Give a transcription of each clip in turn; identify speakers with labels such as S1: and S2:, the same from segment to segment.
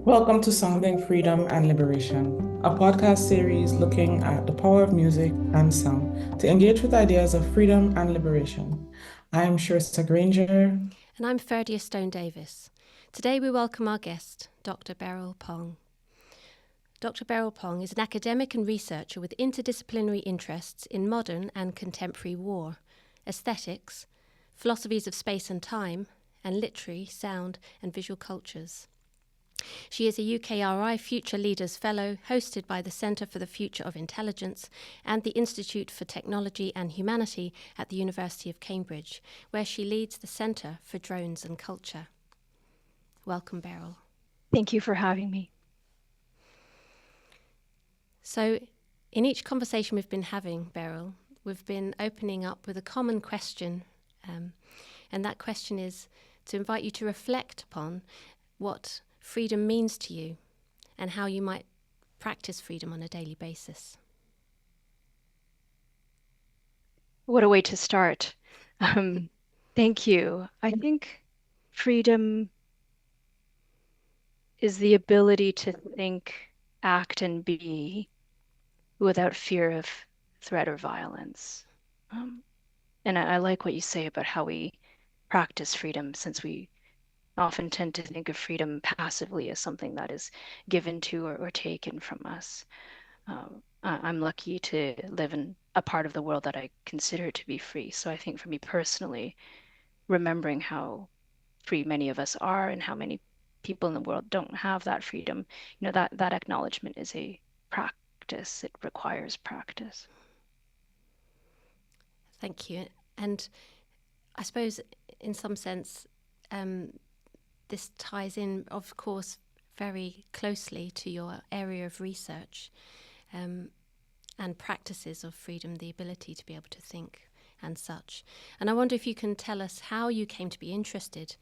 S1: Welcome to Sounding Freedom and Liberation, a podcast series looking at the power of music and sound to engage with ideas of freedom and liberation. I am Sharissa Granger.
S2: And I'm Ferdia Stone Davis. Today we welcome our guest, Dr. Beryl Pong. Dr. Beryl Pong is an academic and researcher with interdisciplinary interests in modern and contemporary war, aesthetics, philosophies of space and time, and literary, sound, and visual cultures. She is a UKRI Future Leaders Fellow hosted by the Centre for the Future of Intelligence and the Institute for Technology and Humanity at the University of Cambridge, where she leads the Centre for Drones and Culture. Welcome, Beryl.
S3: Thank you for having me.
S2: So, in each conversation we've been having, Beryl, we've been opening up with a common question, and that question is to invite you to reflect upon what freedom means to you and how you might practice freedom on a daily basis.
S3: What a way to start. Thank you. I think freedom is the ability to think, act, and be without fear of threat or violence. And I like what you say about how we practice freedom, since we often tend to think of freedom passively as something that is given to or taken from us. I'm lucky to live in a part of the world that I consider to be free. So I think for me personally, remembering how free many of us are and how many people in the world don't have that freedom, that acknowledgement is a practice. It requires practice.
S2: Thank you. And I suppose in some sense, this ties in, of course, very closely to your area of research and practices of freedom, the ability to be able to think and such. And I wonder if you can tell us how you came to be interested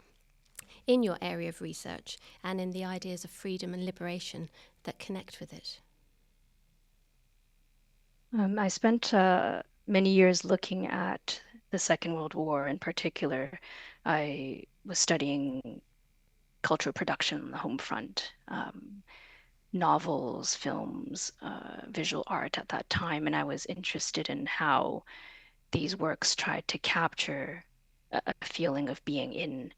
S2: in your area of research and in the ideas of freedom and liberation that connect with it.
S3: I spent many years looking at the Second World War in particular. I was studying cultural production on the home front, novels, films, visual art at that time, and I was interested in how these works tried to capture a feeling of being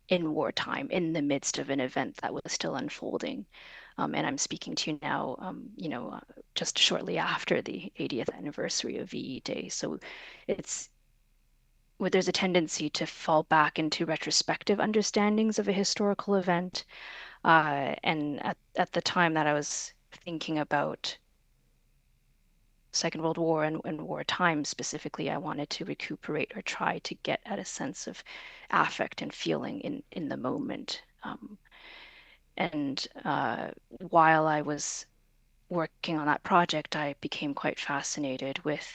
S3: in wartime, in the midst of an event that was still unfolding. And I'm speaking to you now, just shortly after the 80th anniversary of VE Day. So there's a tendency to fall back into retrospective understandings of a historical event. And at the time that I was thinking about Second World War and wartime specifically, I wanted to recuperate or try to get at a sense of affect and feeling in the moment. And while I was working on that project, I became quite fascinated with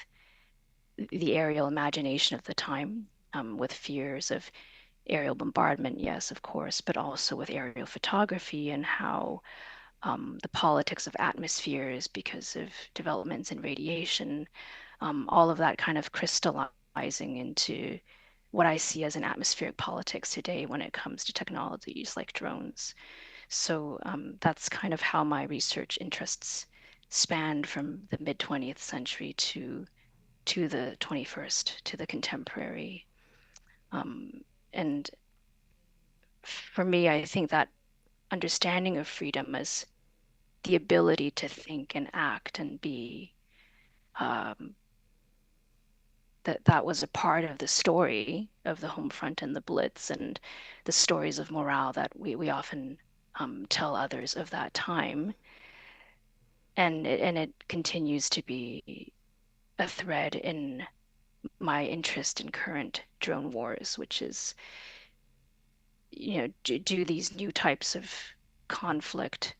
S3: the aerial imagination of the time, with fears of aerial bombardment, yes, of course, but also with aerial photography and how the politics of atmospheres because of developments in radiation, all of that kind of crystallizing into what I see as an atmospheric politics today when it comes to technologies like drones. So that's kind of how my research interests spanned from the mid 20th century to the 21st, to the contemporary. And for me, I think that understanding of freedom as the ability to think and act and be, that was a part of the story of the home front and the Blitz and the stories of morale that we often tell others of that time. And it continues to be a thread in my interest in current drone wars, which is, do these new types of conflict,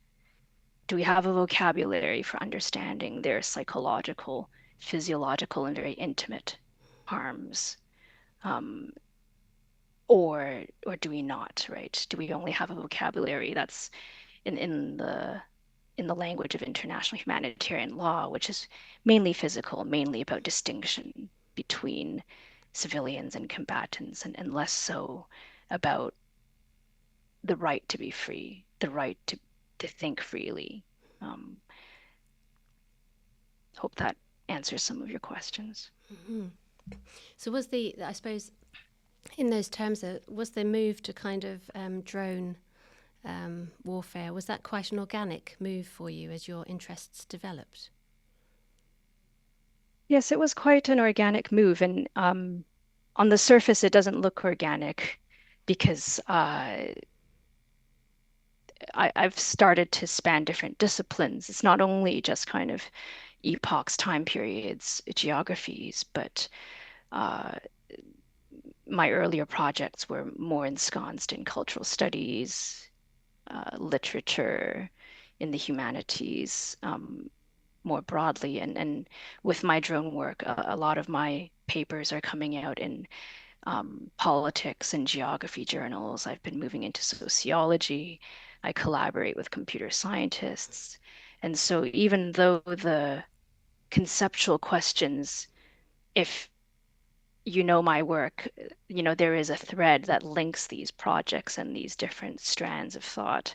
S3: do we have a vocabulary for understanding their psychological, physiological, and very intimate harms? Or do we not, right? Do we only have a vocabulary that's in the language of international humanitarian law, which is mainly physical, mainly about distinction between civilians and combatants, and less so about the right to be free, the right think freely. Hope that answers some of your questions.
S2: Mm-hmm. So I suppose, in those terms, was the move to kind of drone warfare, was that quite an organic move for you as your interests developed?
S3: Yes, it was quite an organic move. And on the surface, it doesn't look organic because I've started to span different disciplines. It's not only just kind of epochs, time periods, geographies, but uh, my earlier projects were more ensconced in cultural studies, literature, in the humanities, more broadly. And with my drone work, a lot of my papers are coming out in politics and geography journals. I've been moving into sociology. I collaborate with computer scientists. And so even though the conceptual questions, if you know my work, there is a thread that links these projects and these different strands of thought.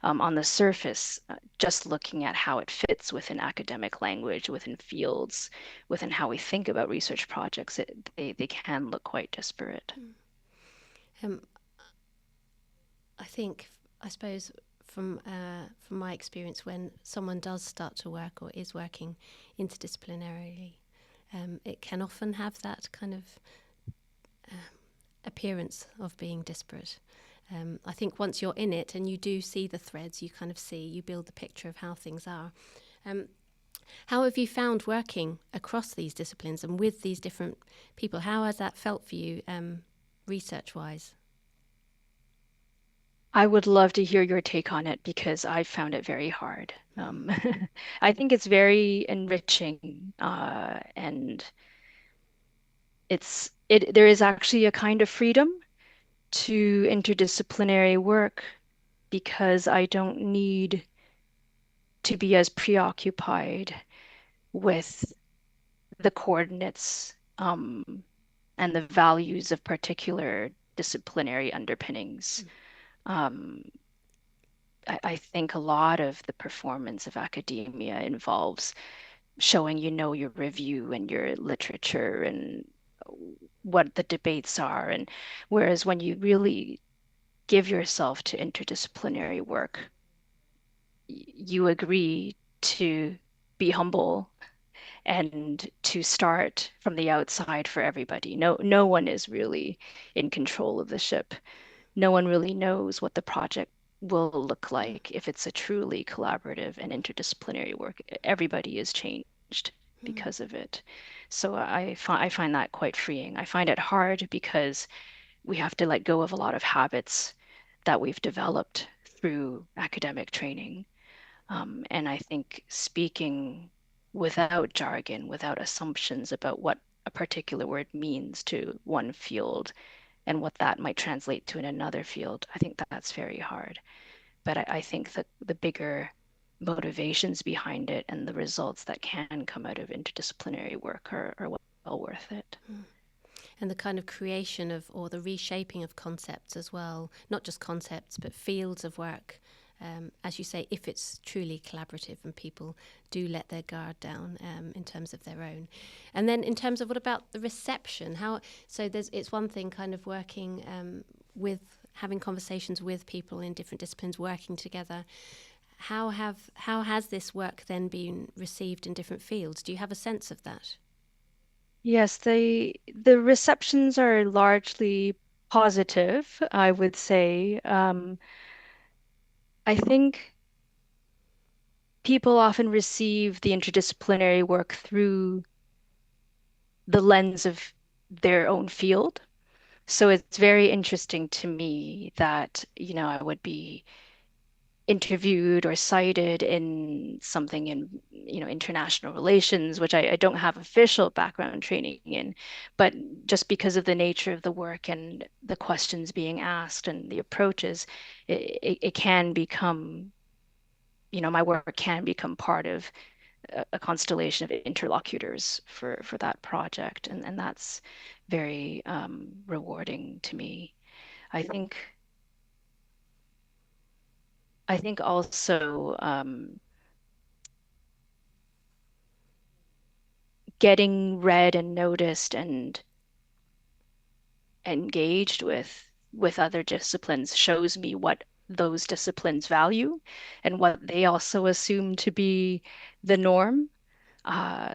S3: On the surface, just looking at how it fits within academic language, within fields, within how we think about research projects, they can look quite disparate.
S2: Um, I suppose from my experience, when someone does start to work or is working interdisciplinarily, it can often have that kind of appearance of being disparate. I think once you're in it and you do see the threads, you build the picture of how things are. How have you found working across these disciplines and with these different people? How has that felt for you, research-wise?
S3: I would love to hear your take on it because I found it very hard. I think it's very enriching, and there is actually a kind of freedom to interdisciplinary work because I don't need to be as preoccupied with the coordinates, and the values of particular disciplinary underpinnings. Um, I think a lot of the performance of academia involves showing your review and your literature and what the debates are. And whereas when you really give yourself to interdisciplinary work, you agree to be humble and to start from the outside for everybody. No one is really in control of the ship. No one really knows what the project will look like if it's a truly collaborative and interdisciplinary work. Everybody is changed because of it. So I find that quite freeing. I find it hard because we have to let go of a lot of habits that we've developed through academic training. And I think speaking without jargon, without assumptions about what a particular word means to one field and what that might translate to in another field, I think that's very hard. But I think that the bigger motivations behind it and the results that can come out of interdisciplinary work are well worth it.
S2: And the kind of creation of, or the reshaping of concepts as well, not just concepts, but fields of work. As you say, if it's truly collaborative and people do let their guard down in terms of their own. And then in terms of what about the reception? It's one thing kind of working with, having conversations with people in different disciplines, working together. How has this work then been received in different fields? Do you have a sense of that?
S3: Yes, the receptions are largely positive, I would say. I think people often receive the interdisciplinary work through the lens of their own field. So it's very interesting to me that, I would be interviewed or cited in something in, international relations, which I don't have official background training in, but just because of the nature of the work and the questions being asked and the approaches, it can become, my work can become part of a constellation of interlocutors for that project. And that's very rewarding to me. I think I think also getting read and noticed and engaged with other disciplines shows me what those disciplines value and what they also assume to be the norm.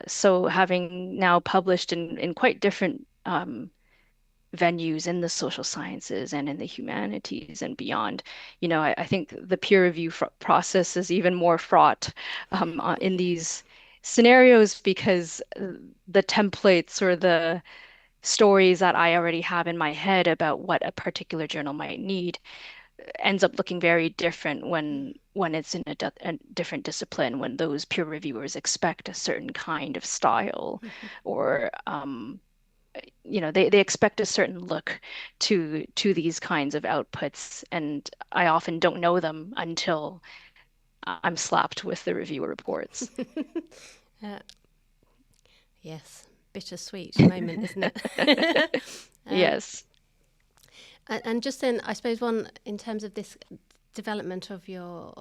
S3: So having now published in quite different venues in the social sciences and in the humanities and beyond, I think the peer review process is even more fraught in these scenarios because the templates or the stories that I already have in my head about what a particular journal might need ends up looking very different when it's in a different discipline, when those peer reviewers expect a certain kind of style or they expect a certain look to these kinds of outputs, and I often don't know them until I'm slapped with the reviewer reports.
S2: uh, yes, bittersweet moment, isn't it?
S3: Yes.
S2: And just then, I suppose one in terms of this development of your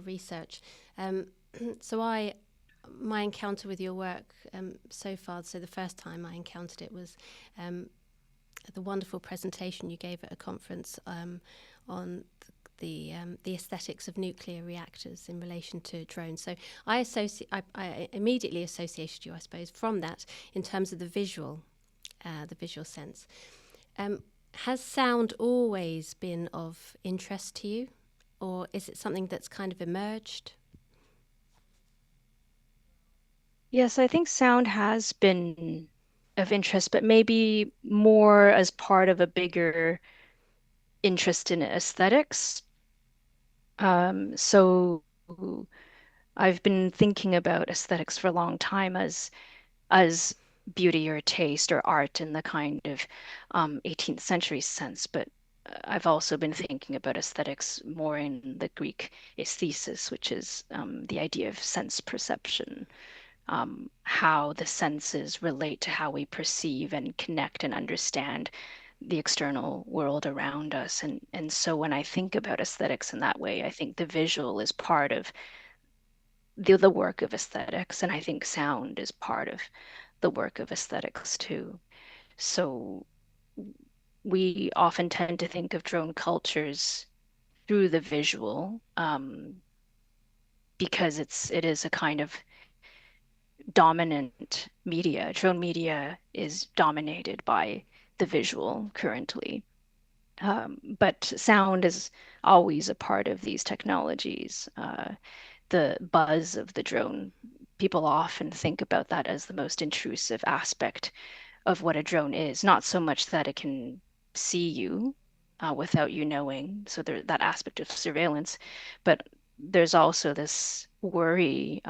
S2: research. So my encounter with your work so far. So the first time I encountered it was the wonderful presentation you gave at a conference on the aesthetics of nuclear reactors in relation to drones. So I immediately associated you, I suppose, from that in terms of the visual sense. Has sound always been of interest to you, or is it something that's kind of emerged?
S3: Yes, I think sound has been of interest, but maybe more as part of a bigger interest in aesthetics. So I've been thinking about aesthetics for a long time as beauty or taste or art in the kind of 18th century sense, but I've also been thinking about aesthetics more in the Greek aesthesis, which is the idea of sense perception, how the senses relate to how we perceive and connect and understand the external world around us. And so when I think about aesthetics in that way, I think the visual is part of the work of aesthetics, and I think sound is part of the work of aesthetics too. So we often tend to think of drone cultures through the visual, because it is a kind of dominant media. Drone media is dominated by the visual currently. But sound is always a part of these technologies. The buzz of the drone, people often think about that as the most intrusive aspect of what a drone is. Not so much that it can see you without you knowing, so that aspect of surveillance, but there's also this worry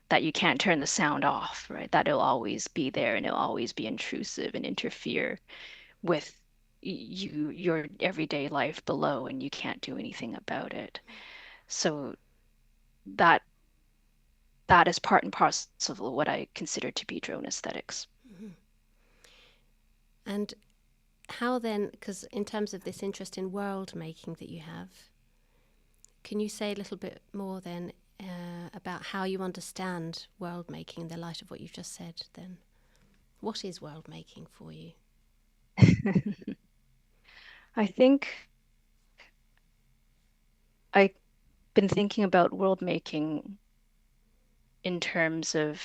S3: that you can't turn the sound off, right? That it'll always be there and it'll always be intrusive and interfere with your everyday life below, and you can't do anything about it. So that that is part and parcel of what I consider to be drone aesthetics.
S2: Mm-hmm. And how then, because in terms of this interest in world making that you have, can you say a little bit more then about how you understand world making in the light of what you've just said then? What is world making for you?
S3: I think I've been thinking about world making in terms of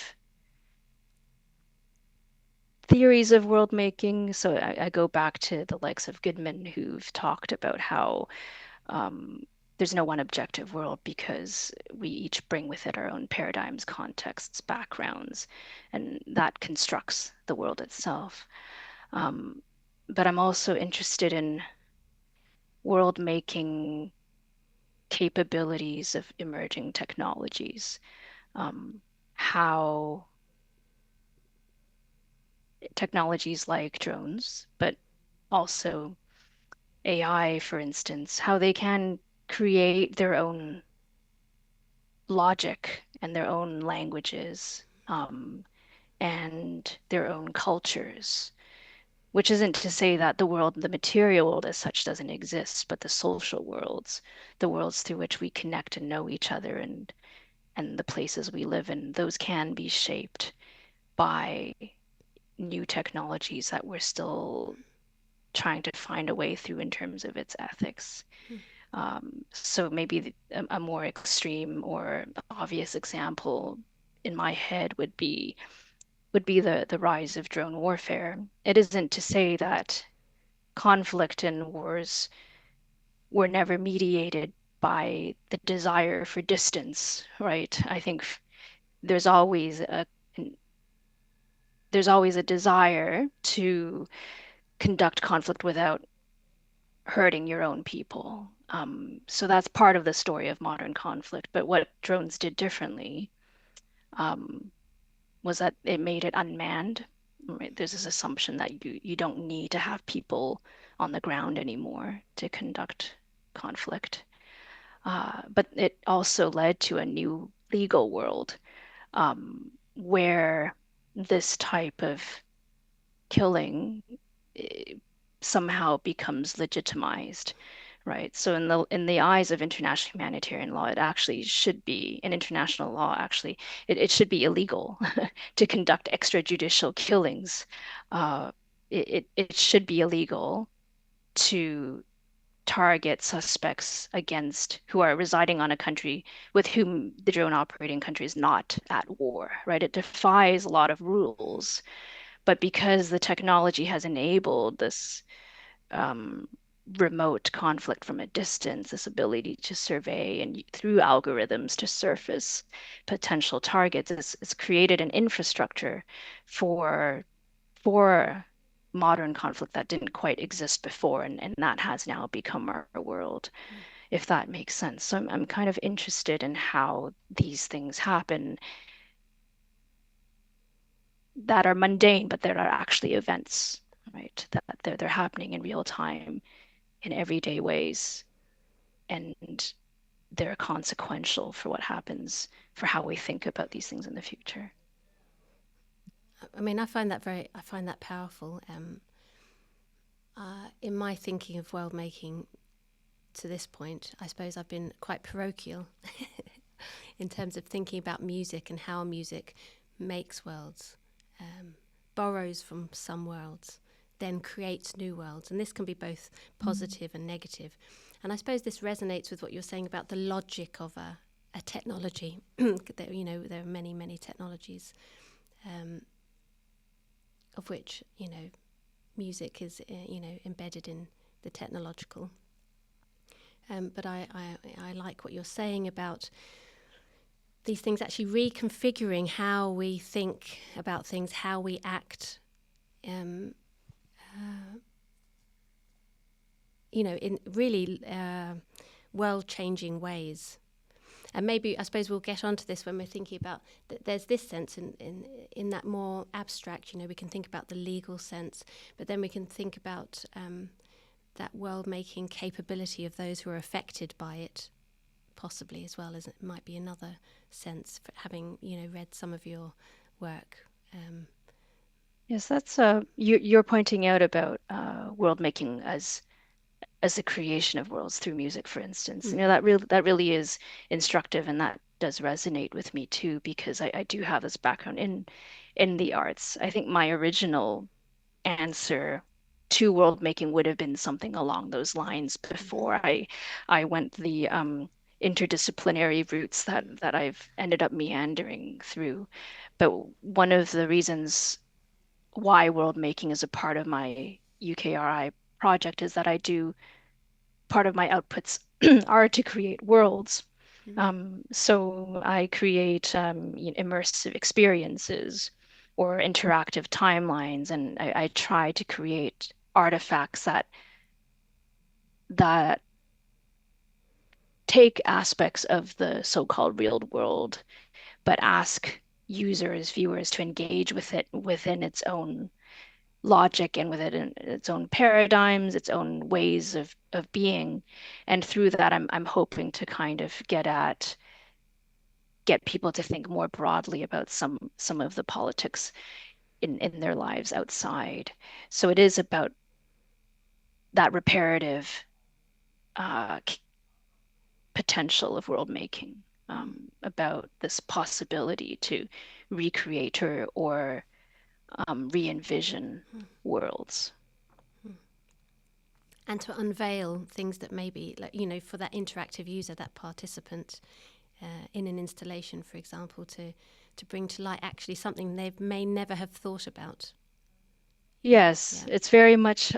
S3: theories of world making. So I go back to the likes of Goodman, who've talked about how um, there's no one objective world because we each bring with it our own paradigms, contexts, backgrounds, and that constructs the world itself. Um, but I'm also interested in world making capabilities of emerging technologies, how technologies like drones, but also AI, for instance, how they can create their own logic and their own languages, and their own cultures which isn't to say that the material world as such doesn't exist, but the social worlds, the worlds through which we connect and know each other and the places we live in, those can be shaped by new technologies that we're still trying to find a way through in terms of its ethics. So maybe a more extreme or obvious example in my head would be the rise of drone warfare. It isn't to say that conflict and wars were never mediated by the desire for distance, right? I think there's always a desire to conduct conflict without hurting your own people. So that's part of the story of modern conflict. But what drones did differently um, was that it made it unmanned. Right? There's this assumption that you don't need to have people on the ground anymore to conduct conflict. But it also led to a new legal world where this type of killing somehow becomes legitimized, right? So in the eyes of international humanitarian law, it actually should be, in international law, actually, it should be illegal to conduct extrajudicial killings. It should be illegal to target suspects against who are residing on a country with whom the drone operating country is not at war, right? It defies a lot of rules, but because the technology has enabled this um, remote conflict from a distance, this ability to survey and through algorithms to surface potential targets, it's created an infrastructure for for modern conflict that didn't quite exist before, and that has now become our world, if that makes sense. So I'm kind of interested in how these things happen that are mundane, but that are actually events, right? That they're happening in real time in everyday ways, and they're consequential for what happens, for how we think about these things in the future.
S2: I mean, I find that powerful. In my thinking of world making to this point, I suppose I've been quite parochial in terms of thinking about music and how music makes worlds, borrows from some worlds, then creates new worlds. And this can be both positive and negative. And I suppose this resonates with what you're saying about the logic of a technology. There are many, many technologies, of which, music is, embedded in the technological. But I like what you're saying about these things actually reconfiguring how we think about things, how we act, in really world-changing ways. And maybe, I suppose we'll get onto this when we're thinking about there's this sense in that more abstract, we can think about the legal sense, but then we can think about that world-making capability of those who are affected by it, possibly, as well as it might be another sense for having, read some of your work.
S3: Yes, that's you're pointing out about world making as the creation of worlds through music, for instance. That really is instructive, and that does resonate with me too, because I do have this background in the arts. I think my original answer to world making would have been something along those lines before I went the interdisciplinary routes that I've ended up meandering through. But one of the reasons why world making is a part of my UKRI project is that part of my outputs are to create worlds. So I create immersive experiences or interactive timelines, and I try to create artifacts that take aspects of the so-called real world, but ask users, viewers to engage with it within its own logic and with it in its own paradigms, its own ways of being. And through that, I'm hoping to kind of get people to think more broadly about some of the politics in their lives outside. So it is about that reparative potential of world making, about this possibility to recreate or re-envision worlds.
S2: And to unveil things that maybe, like, for that interactive user, that participant in an installation, for example, to bring to light actually something they may never have thought about.
S3: Yes,
S2: Yeah.
S3: it's very much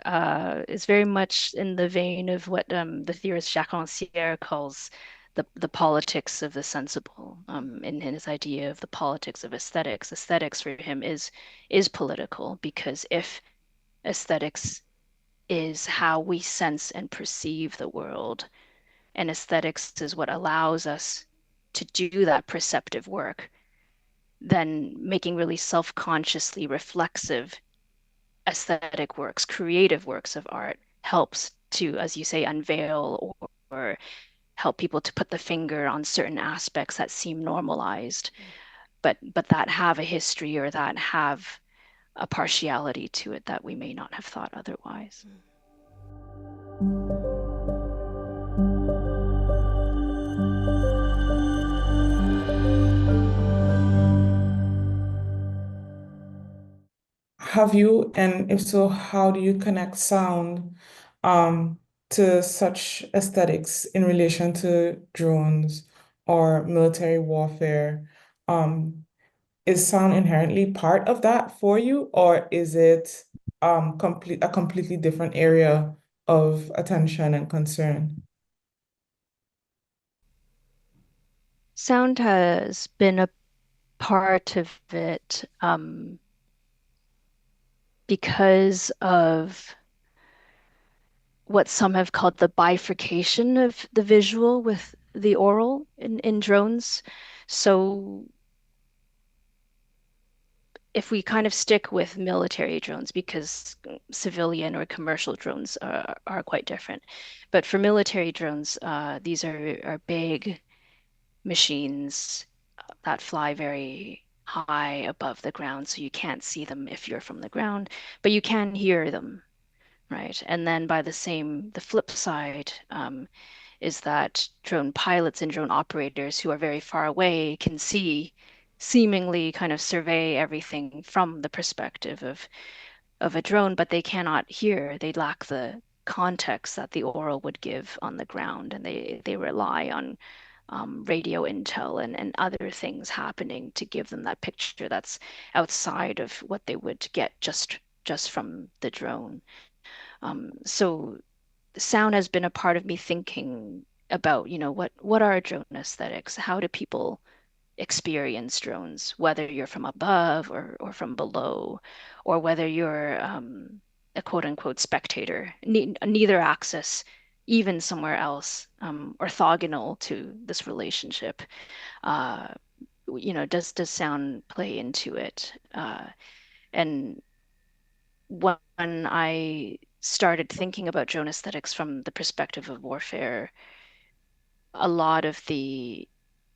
S3: in the vein of what the theorist Jacques Rancière calls the politics of the sensible, in his idea of the politics of aesthetics. Aesthetics for him is political, because if aesthetics is how we sense and perceive the world, and aesthetics is what allows us to do that perceptive work, then making really self-consciously reflexive aesthetic works, creative works of art helps to, as you say, unveil or help people to put the finger on certain aspects that seem normalized, but that have a history or that have a partiality to it that we may not have thought otherwise.
S1: Have you, and if so, how do you connect sound to such aesthetics in relation to drones or military warfare? Is sound inherently part of that for you, or is it a completely different area of attention and concern?
S3: Sound has been a part of it, because of what some have called the bifurcation of the visual with the oral in drones. So if we kind of stick with military drones, because civilian or commercial drones are quite different. But for military drones, these are big machines that fly very high above the ground, so you can't see them if you're from the ground, but you can hear them, right? And then the flip side, is that drone pilots and drone operators who are very far away can see, seemingly kind of survey everything from the perspective of a drone, but they cannot hear. They lack the context that the oral would give on the ground, and they rely on radio intel and other things happening to give them that picture that's outside of what they would get just from the drone. So sound has been a part of me thinking about, what are drone aesthetics? How do people experience drones, whether you're from above or from below, or whether you're a quote unquote spectator, neither axis, even somewhere else, orthogonal to this relationship. Uh, does sound play into it? And when I started thinking about drone aesthetics from the perspective of warfare, a lot of the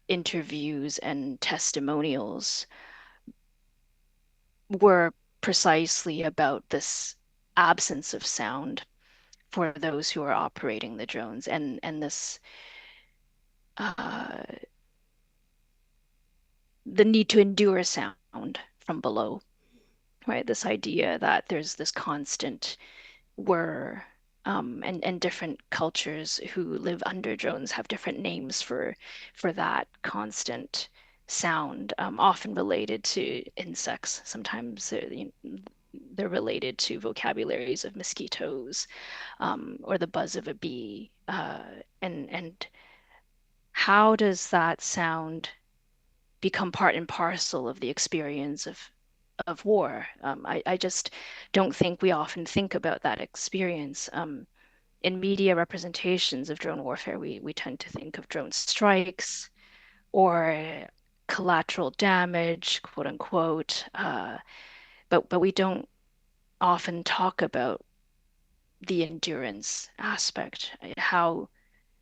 S3: interviews and testimonials were precisely about this absence of sound for those who are operating the drones, and this uh, the need to endure sound from below, right? This idea that there's this constant whir, and different cultures who live under drones have different names for that constant sound, often related to insects. Sometimes they're related to vocabularies of mosquitoes, or the buzz of a bee. And how does that sound become part and parcel of the experience of war? I just don't think we often think about that experience. In media representations of drone warfare, we tend to think of drone strikes or collateral damage, quote unquote, but we don't often talk about the endurance aspect, how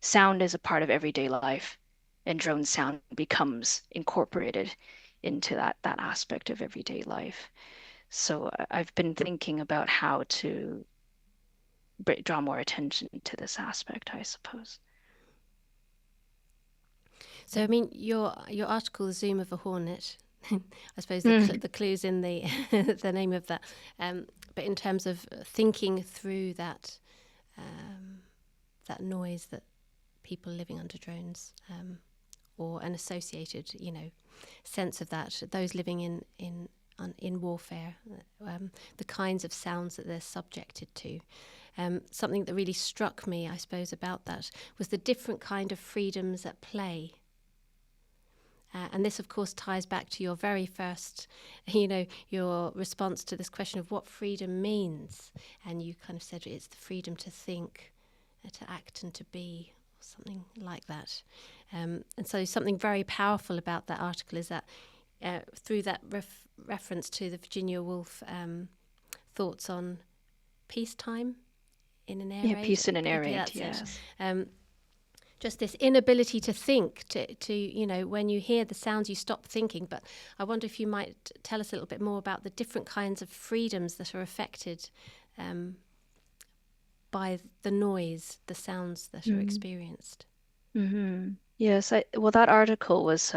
S3: sound is a part of everyday life, and drone sound becomes incorporated into that aspect of everyday life. So I've been thinking about how to draw more attention to this aspect, I suppose.
S2: So, I mean, your article, "The Zoom of a Hornet," I suppose the clue's in the the name of that. But in terms of thinking through that that noise that people living under drones, or an associated, sense of that, those living in warfare, the kinds of sounds that they're subjected to. Something that really struck me, I suppose, about that was the different kind of freedoms at play. And this, of course, ties back to your very first, your response to this question of what freedom means. And you kind of said it's the freedom to think, to act and to be, or something like that. And so something very powerful about that article is that through that reference to the Virginia Woolf thoughts on peacetime in an air raid.
S3: Peace in an air raid,
S2: That's
S3: yes.
S2: it. Just this inability to think, to when you hear the sounds, you stop thinking. But I wonder if you might tell us a little bit more about the different kinds of freedoms that are affected by the noise, the sounds that are experienced.
S3: Mm-hmm. Yes, well, that article was,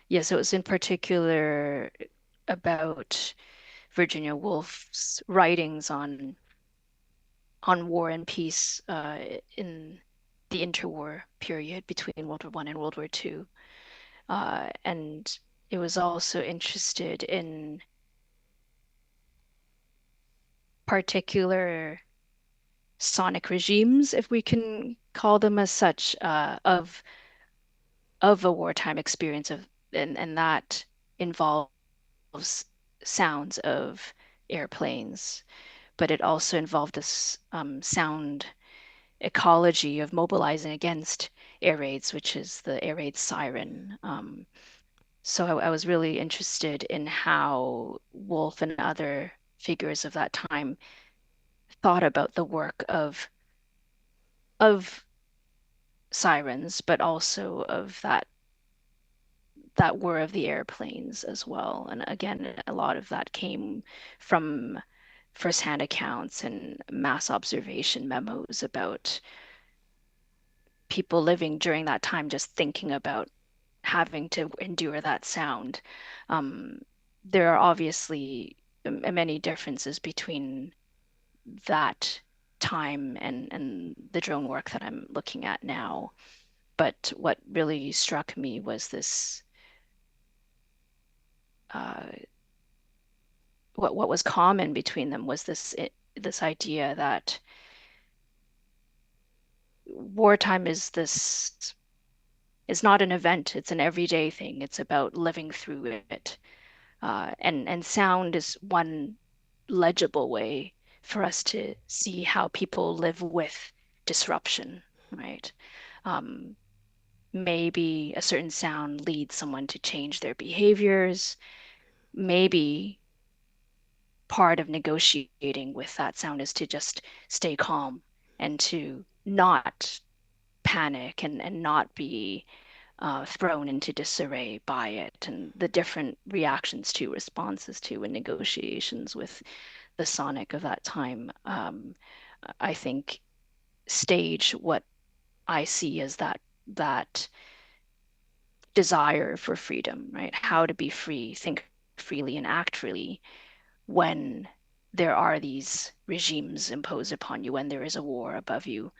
S3: yes, it was in particular about Virginia Woolf's writings on war and peace in the interwar period between World War One and World War Two. And it was also interested in particular sonic regimes, if we can call them as such, of a wartime experience and that involves sounds of airplanes, but it also involved this sound ecology of mobilizing against air raids, which is the air raid siren. So I was really interested in how Woolf and other figures of that time thought about the work of sirens, but also of that whir of the airplanes as well. And again, a lot of that came from firsthand accounts and mass observation memos about people living during that time, just thinking about having to endure that sound. There are obviously many differences between that time and the drone work that I'm looking at now. But what really struck me was this what was common between them was this idea that wartime is not an event, it's an everyday thing. It's about living through it. And sound is one legible way for us to see how people live with disruption, right? Maybe a certain sound leads someone to change their behaviors. Maybe part of negotiating with that sound is to just stay calm and to not panic and not be thrown into disarray by it, and the different reactions to responses to and negotiations with the sonic of that time. I think stage what I see as that desire for freedom, right? How to be free, think freely, and act freely when there are these regimes imposed upon you, when there is a war above you,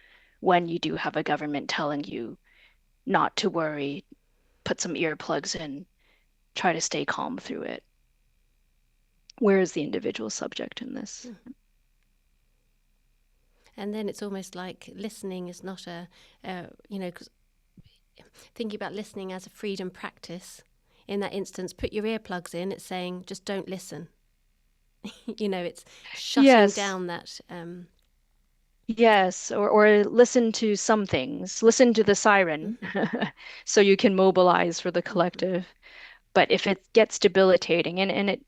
S3: when you do have a government telling you not to worry, put some earplugs in, try to stay calm through it. Where is the individual subject in this?
S2: And then it's almost like listening is not because thinking about listening as a freedom practice, in that instance, put your earplugs in, it's saying just don't listen. It's shutting
S3: Yes.
S2: down that.
S3: Yes, or listen to some things, listen to the siren so you can mobilize for the collective. But if it gets debilitating, and it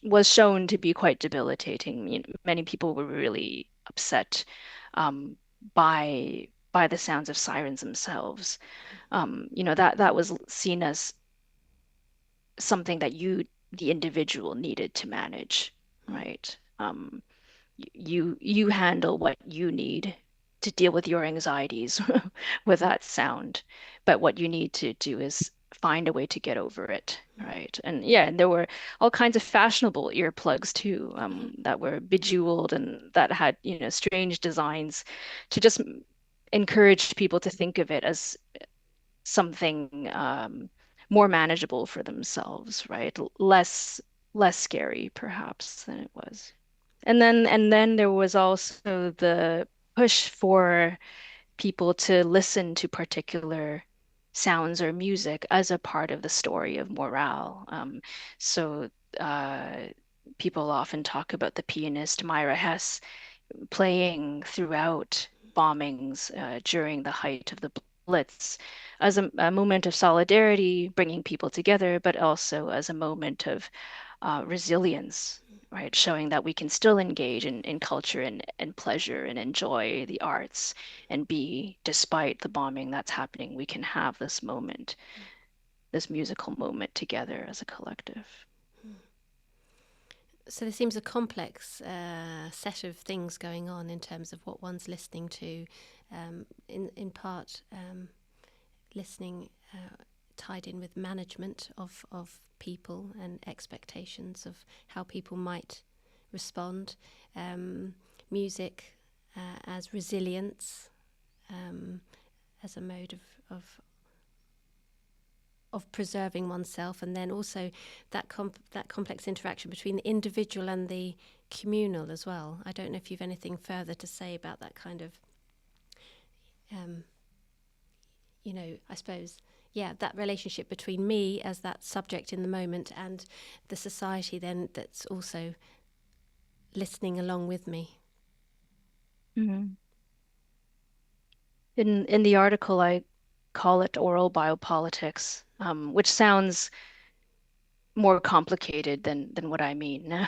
S3: was shown to be quite debilitating, many people were really upset by the sounds of sirens themselves. That was seen as something that you the individual needed to manage, right? You handle what you need to deal with your anxieties with that sound, but what you need to do is find a way to get over it, right? And yeah, and there were all kinds of fashionable earplugs too, that were bejeweled and that had, strange designs to just encourage people to think of it as something more manageable for themselves, right? Less scary perhaps than it was. And then there was also the push for people to listen to particular sounds or music as a part of the story of morale. So uh, people often talk about the pianist Myra Hess playing throughout bombings during the height of the Blitz as a moment of solidarity, bringing people together, but also as a moment of resilience, right? Showing that we can still engage in culture and pleasure and enjoy the arts and be, despite the bombing that's happening, we can have this moment, this musical moment together as a collective.
S2: So there seems a complex set of things going on in terms of what one's listening to, in part listening tied in with management of people and expectations of how people might respond, music as resilience, as a mode of preserving oneself, and then also that complex interaction between the individual and the communal as well. I don't know if you've anything further to say about that kind of, I suppose, that relationship between me as that subject in the moment and the society then that's also listening along with me.
S3: Mm-hmm. In the article, I call it oral biopolitics, which sounds more complicated than what I mean.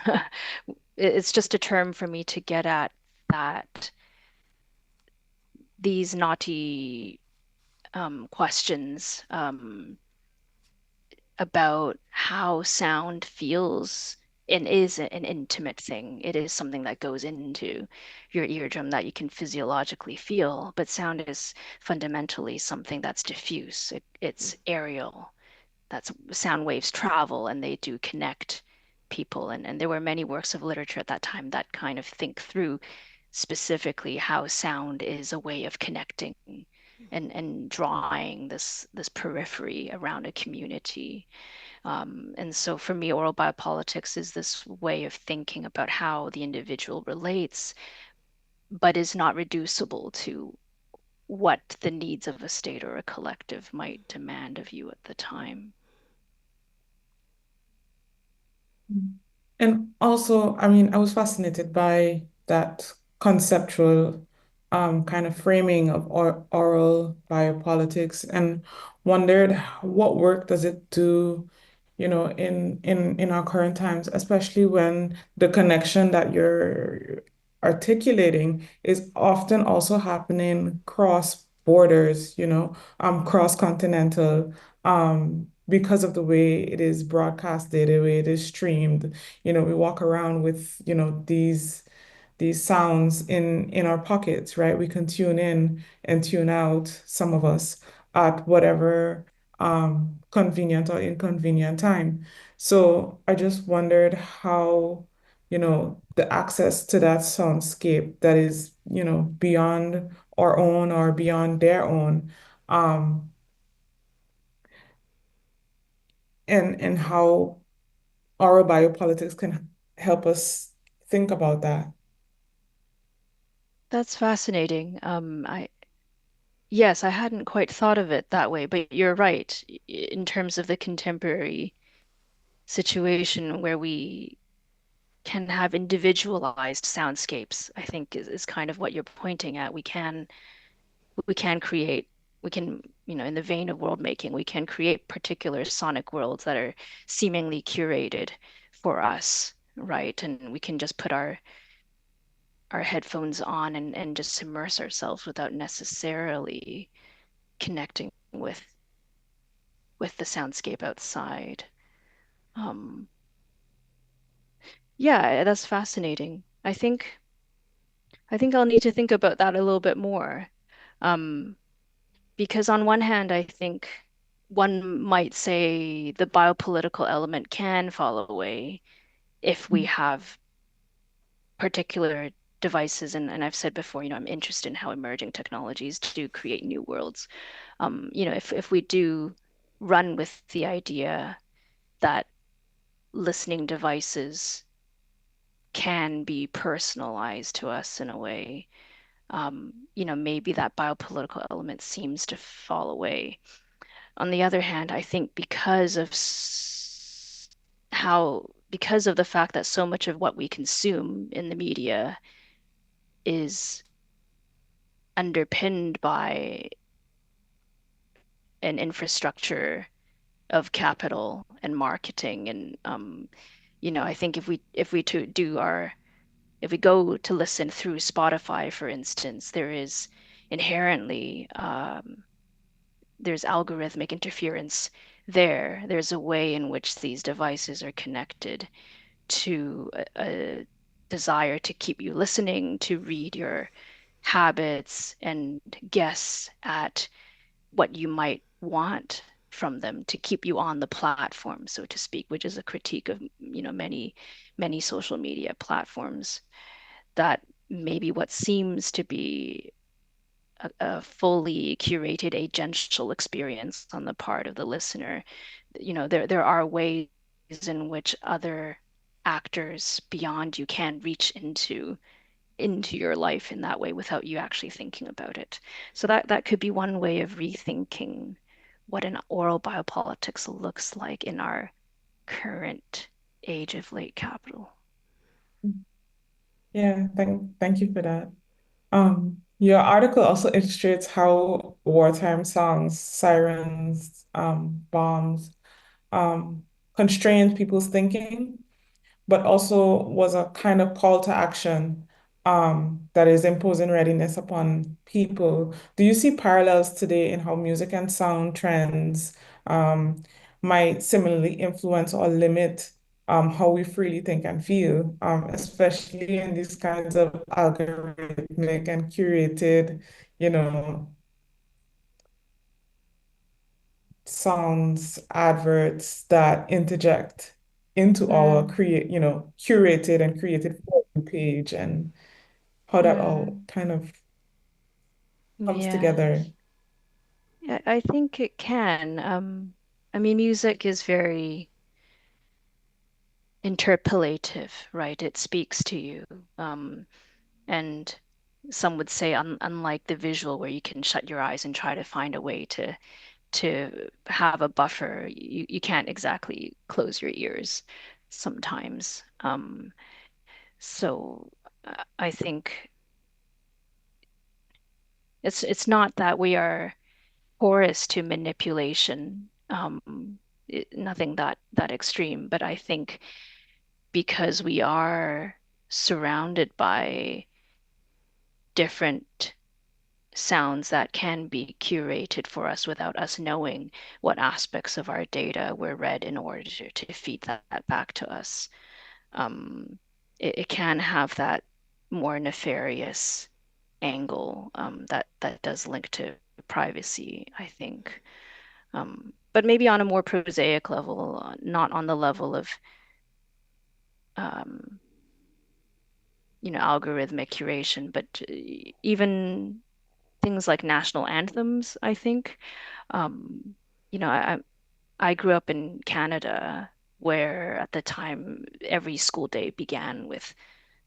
S3: It's just a term for me to get at that these knotty questions about how sound feels and is an intimate thing. It is something that goes into your eardrum that you can physiologically feel, but sound is fundamentally something that's diffuse. It's aerial. That's sound waves travel and they do connect people. And there were many works of literature at that time that kind of think through specifically how sound is a way of connecting and drawing this periphery around a community. And so for me, oral biopolitics is this way of thinking about how the individual relates, but is not reducible to what the needs of a state or a collective might demand of you at the time.
S1: And also, I mean, I was fascinated by that conceptual kind of framing of oral biopolitics and wondered what work does it do, in our current times, especially when the connection that you're articulating is often also happening cross borders, cross continental, because of the way it is broadcasted, the way it is streamed. We walk around with, these sounds in our pockets, right? We can tune in and tune out, some of us, at whatever convenient or inconvenient time. So I just wondered how, the access to that soundscape that is, beyond our own or beyond their own, um, and how oral biopolitics can help us think about that.
S3: That's fascinating. Yes, I hadn't quite thought of it that way, but you're right. In terms of the contemporary situation where we can have individualized soundscapes, I think is kind of what you're pointing at. We can create, we can, in the vein of world making, we can create particular sonic worlds that are seemingly curated for us, right? And we can just put our headphones on and just immerse ourselves without necessarily connecting with the soundscape outside. Um, Yeah, that's fascinating. I think I'll need to think about that a little bit more. Um, because on one hand, I think one might say the biopolitical element can fall away if we have particular devices. And I've said before, I'm interested in how emerging technologies do create new worlds. If we do run with the idea that listening devices can be personalized to us in a way, maybe that biopolitical element seems to fall away. On the other hand, I think because of the fact that so much of what we consume in the media is underpinned by an infrastructure of capital and marketing, and I think if we go to listen through Spotify, for instance, there is inherently there's algorithmic interference there. There's a way in which these devices are connected to a desire to keep you listening, to read your habits and guess at what you might want from them, to keep you on the platform, so to speak, which is a critique of, many social media platforms, that maybe what seems to be a fully curated agential experience on the part of the listener, there are ways in which other actors beyond you can reach into your life in that way without you actually thinking about it. So that could be one way of rethinking what an oral biopolitics looks like in our current age of late capital.
S1: Yeah, thank you for that. Your article also illustrates how wartime songs, sirens, bombs, um, constrained people's thinking, but also was a kind of call to action that is imposing readiness upon people. Do you see parallels today in how music and sound trends um, might similarly influence or limit how we freely think and feel, especially in these kinds of algorithmic and curated, you know, sounds, adverts that interject into our
S3: Mm,
S1: curated and created For You page and how that all
S3: mm,
S1: kind of comes together.
S3: yes. I think it can. I mean, music is very interpellative, right? It speaks to you. Um, and some would say, unlike the visual, where you can shut your eyes and try to find a way to have a buffer, you can't exactly close your ears sometimes. So I think it's not that we are porous to manipulation, nothing that extreme, but I think because we are surrounded by different sounds that can be curated for us without us knowing what aspects of our data were read in order to feed that back to us. Um, it can have that more nefarious angle, that does link to privacy, I think. But maybe on a more prosaic level, not on the level of um, algorithmic curation, but even things like national anthems, I think. Um, you know, I I grew up in Canada, where at the time every school day began with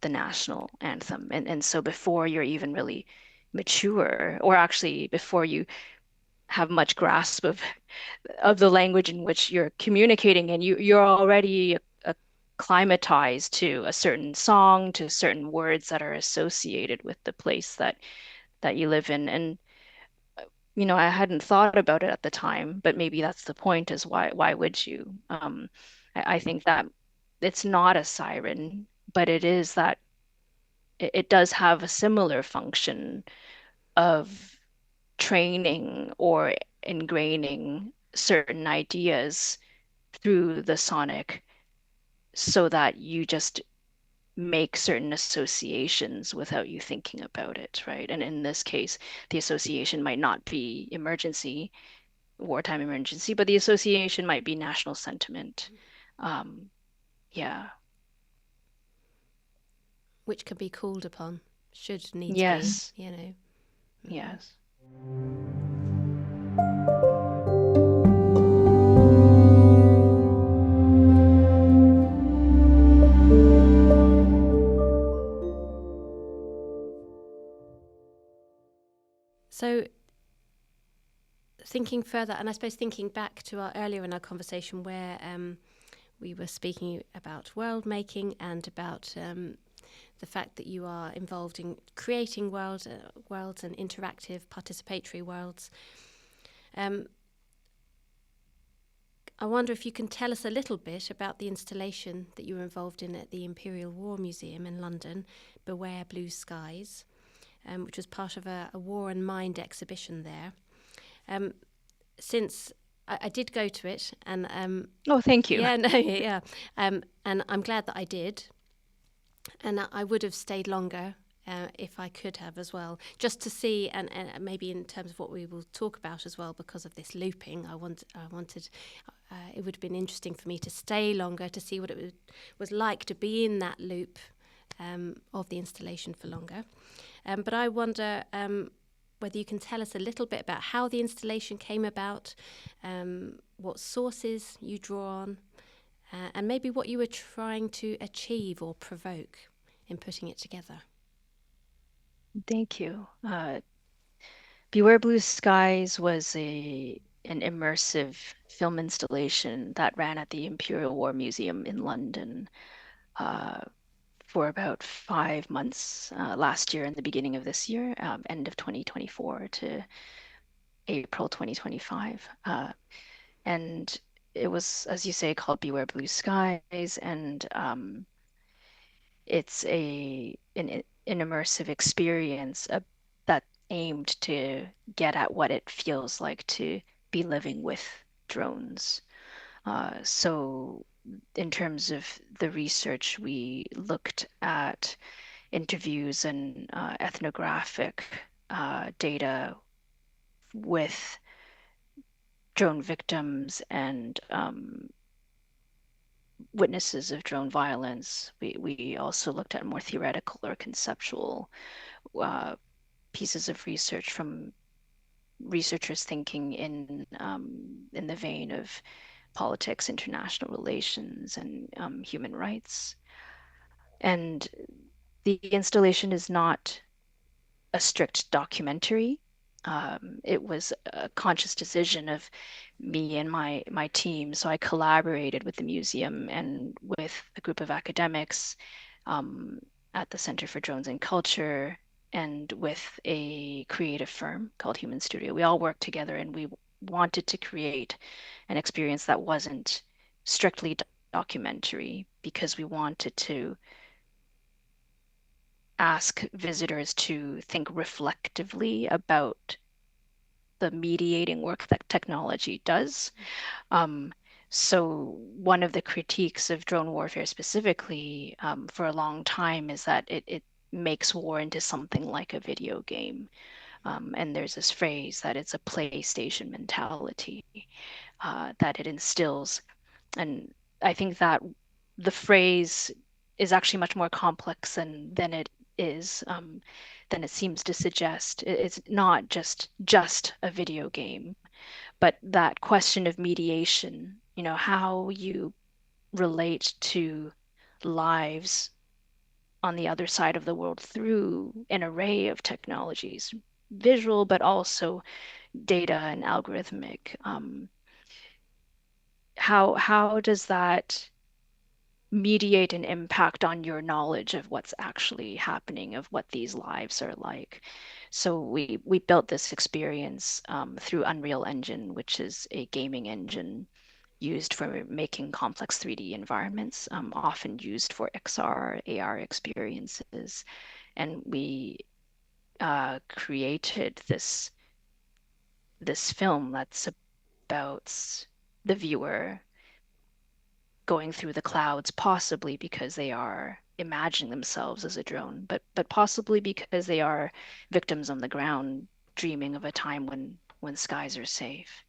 S3: the national anthem. And so before you're even really mature, or actually before you have much grasp of the language in which you're communicating, and you're already acclimatized to a certain song, to certain words that are associated with the place that you live in. And I hadn't thought about it at the time, but maybe that's the point, is why would you? I think that it's not a siren, but it is that it does have a similar function of training or ingraining certain ideas through the sonic, so that you just make certain associations without you thinking about it, right? And in this case, the association might not be emergency, wartime emergency, but the association might be national sentiment. Um, yeah.
S2: Which can be called upon, should needs be,
S3: Yes.
S2: you know.
S3: Yes.
S2: So thinking further, and I suppose thinking back to earlier in our conversation where we were speaking about world making and about the fact that you are involved in creating worlds and interactive participatory worlds. I wonder if you can tell us a little bit about the installation that you were involved in at the Imperial War Museum in London, Beware Blue Skies, which was part of a War and Mind exhibition there. Since I did go to it, and
S3: Oh, thank you.
S2: yeah, no, yeah, and I'm glad that I did, and I would have stayed longer if I could have as well, just to see, and maybe in terms of what we will talk about as well, because of this looping, I wanted. It would have been interesting for me to stay longer to see what it was like to be in that loop of the installation for longer. But I wonder whether you can tell us a little bit about how the installation came about, what sources you draw on, and maybe what you were trying to achieve or provoke in putting it together.
S3: Thank you. Beware Blue Skies was an immersive film installation that ran at the Imperial War Museum in London for about 5 months last year and the beginning of this year, end of 2024 to April 2025. And it was, as you say, called Beware Blue Skies, and it's an immersive experience that aimed to get at what it feels like to be living with drones. So in terms of the research, we looked at interviews and ethnographic data with drone victims and witnesses of drone violence. We also looked at more theoretical or conceptual uh, pieces of research from researchers thinking in the vein of politics, international relations, and human rights. And the installation is not a strict documentary. It was a conscious decision of me and my team. So I collaborated with the museum and with a group of academics um, at the Center for Drones and Culture and with a creative firm called Human Studio. We all worked together and we wanted to create an experience that wasn't strictly documentary because we wanted to ask visitors to think reflectively about the mediating work that technology does. Um, so one of the critiques of drone warfare specifically for a long time is that it makes war into something like a video game. And there's this phrase that it's a PlayStation mentality that it instills. And I think that the phrase is actually much more complex than it is, than it seems to suggest. It's not just a video game, but that question of mediation, how you relate to lives on the other side of the world through an array of technologies, visual, but also data and algorithmic. How does that mediate an impact on your knowledge of what's actually happening, of what these lives are like? So we built this experience through Unreal Engine, which is a gaming engine used for making complex 3D environments, often used for XR, AR experiences. And we created this film that's about the viewer going through the clouds, possibly because they are imagine themselves as a drone, but possibly because they are victims on the ground, dreaming of a time when skies are safe.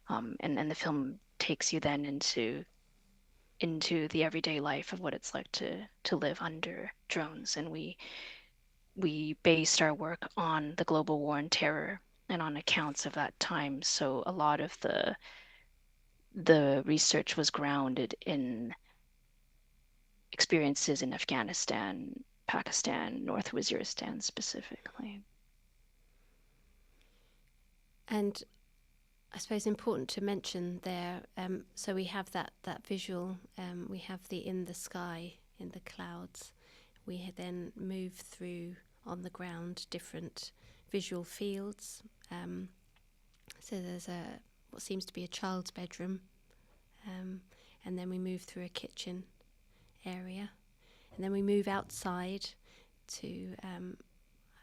S3: And the film takes you then into the everyday life of what it's like to live under drones. And we based our work on the global war on terror and on accounts of that time. So a lot of the research was grounded in experiences in Afghanistan, Pakistan, North Waziristan specifically.
S2: And I suppose important to mention there, so we have that visual, we have the in the sky, in the clouds. We then move through on the ground different visual fields. So there's what seems to be a child's bedroom, and then we move through a kitchen area, and then we move outside to,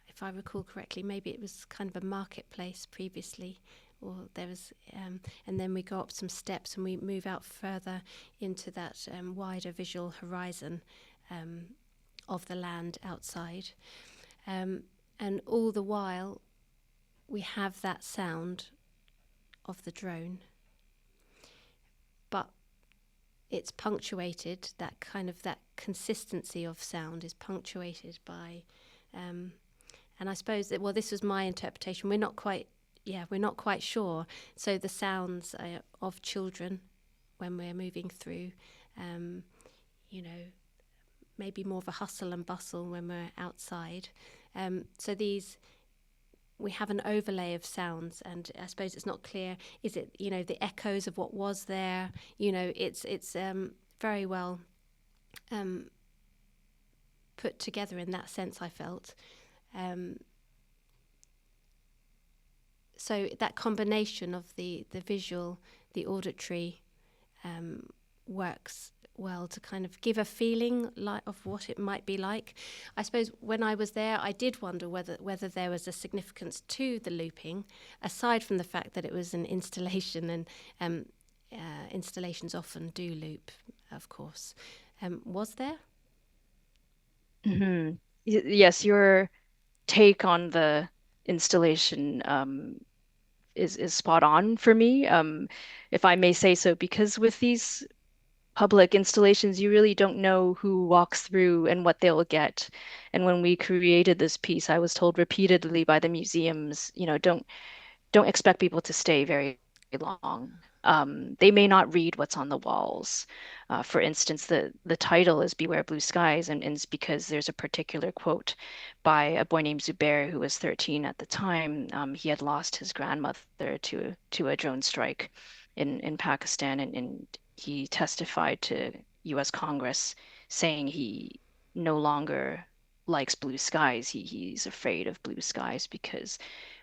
S2: if I recall correctly, maybe it was kind of a marketplace previously, or there was, and then we go up some steps and we move out further into that wider visual horizon of the land outside. And all the while, we have that sound of the drone, but it's punctuated, that kind of that consistency of sound is punctuated by, and I suppose that, well, this was my interpretation. We're not quite sure. So the sounds of children when we're moving through, you know, maybe more of a hustle and bustle when we're outside. So we have an overlay of sounds, and I suppose it's not clear. Is it, the echoes of what was there? It's very well put together in that sense, I felt. So that combination of the visual, the auditory, works well to kind of give a feeling of what it might be like. I suppose when I was there, I did wonder whether there was a significance to the looping, aside from the fact that it was an installation, and installations often do loop, of course. Was there?
S3: Mm-hmm. Yes, your take on the installation is spot on for me, if I may say so, because with these public installations, you really don't know who walks through and what they'll get. And when we created this piece, I was told repeatedly by the museums, don't expect people to stay very long. They may not read what's on the walls. For instance, the title is Beware Blue Skies, and it's because there's a particular quote by a boy named Zubair who was 13 at the time. He had lost his grandmother to a drone strike in Pakistan, and he testified to U.S. Congress saying he no longer likes blue skies. He's afraid of blue skies because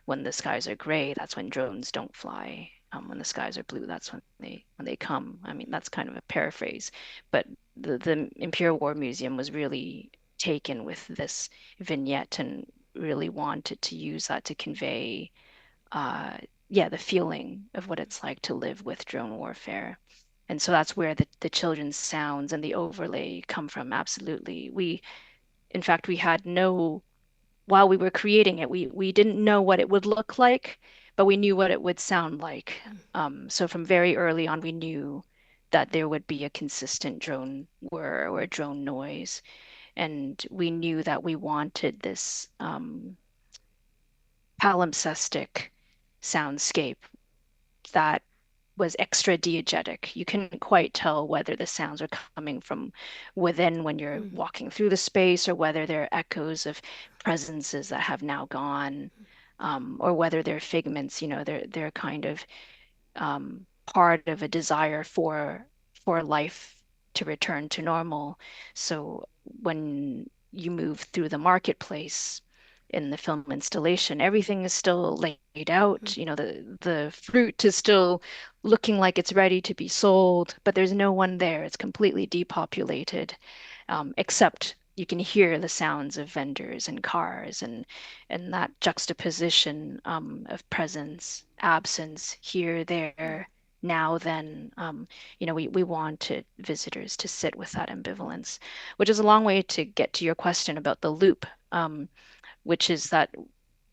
S3: when the skies are gray, that's when drones don't fly. When the skies are blue, that's when they come. I mean, that's kind of a paraphrase, but the Imperial War Museum was really taken with this vignette and really wanted to use that to convey, yeah, the feeling of what it's like to live with drone warfare. And so that's where the children's sounds and the overlay come from. Absolutely. In fact, we had no while we were creating it, we didn't know what it would look like, but we knew what it would sound like. So from very early on, we knew that there would be a consistent drone whir or a drone noise, and we knew that we wanted this palimpsestic soundscape that was extra diegetic. You couldn't quite tell whether the sounds are coming from within when you're walking through the space, or whether they're echoes of presences that have now gone, or whether they're figments. They're kind of part of a desire for life to return to normal. So when you move through the marketplace in the film installation, everything is still laid out. The fruit is still looking like it's ready to be sold, but there's no one there. It's completely depopulated, except you can hear the sounds of vendors and cars, and that juxtaposition of presence, absence, here, there, now then, we wanted visitors to sit with that ambivalence, which is a long way to get to your question about the loop, which is that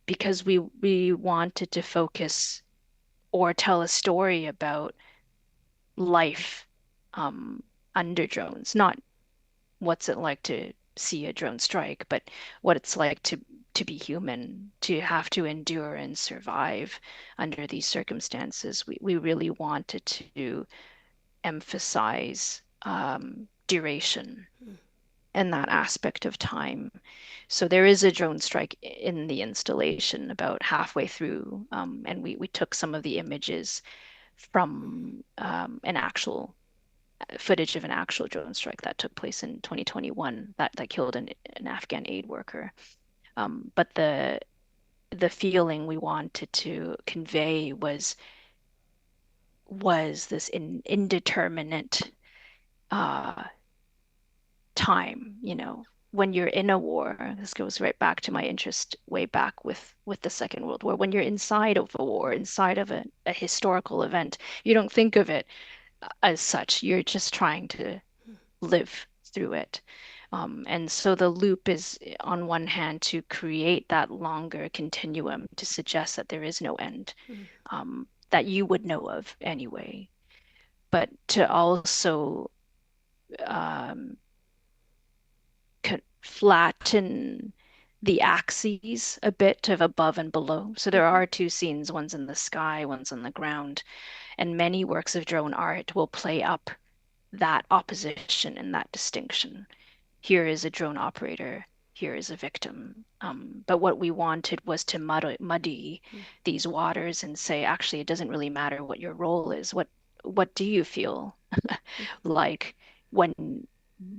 S3: because we wanted to focus or tell a story about life under drones, not what's it like to see a drone strike, but what it's like to be human, to have to endure and survive under these circumstances. We really wanted to emphasize duration and that aspect of time. So there is a drone strike in the installation about halfway through, and we took some of the images from an actual footage of an actual drone strike that took place in 2021 that killed an Afghan aid worker. But the feeling we wanted to convey was this indeterminate time, when you're in a war. This goes right back to my interest way back with the Second World War. When you're inside of a war, inside of a historical event, you don't think of it as such. You're just trying to live through it. And so the loop is, on one hand, to create that longer continuum to suggest that there is no end, that you would know of anyway, but to also flatten the axes a bit of above and below. So there are two scenes, one's in the sky, one's on the ground, and many works of drone art will play up that opposition and that distinction. Here is a drone operator, here is a victim. But what we wanted was to muddy these waters and say, actually, it doesn't really matter what your role is. What do you feel like when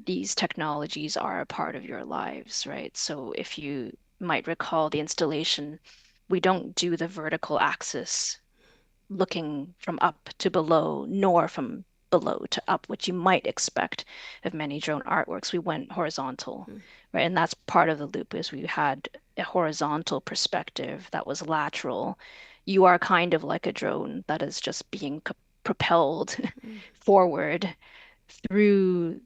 S3: these technologies are a part of your lives, right? So if you might recall the installation, we don't do the vertical axis looking from up to below, nor from below to up, which you might expect of many drone artworks. We went horizontal, right? And that's part of the loop, is we had a horizontal perspective that was lateral. You are kind of like a drone that is just being propelled forward through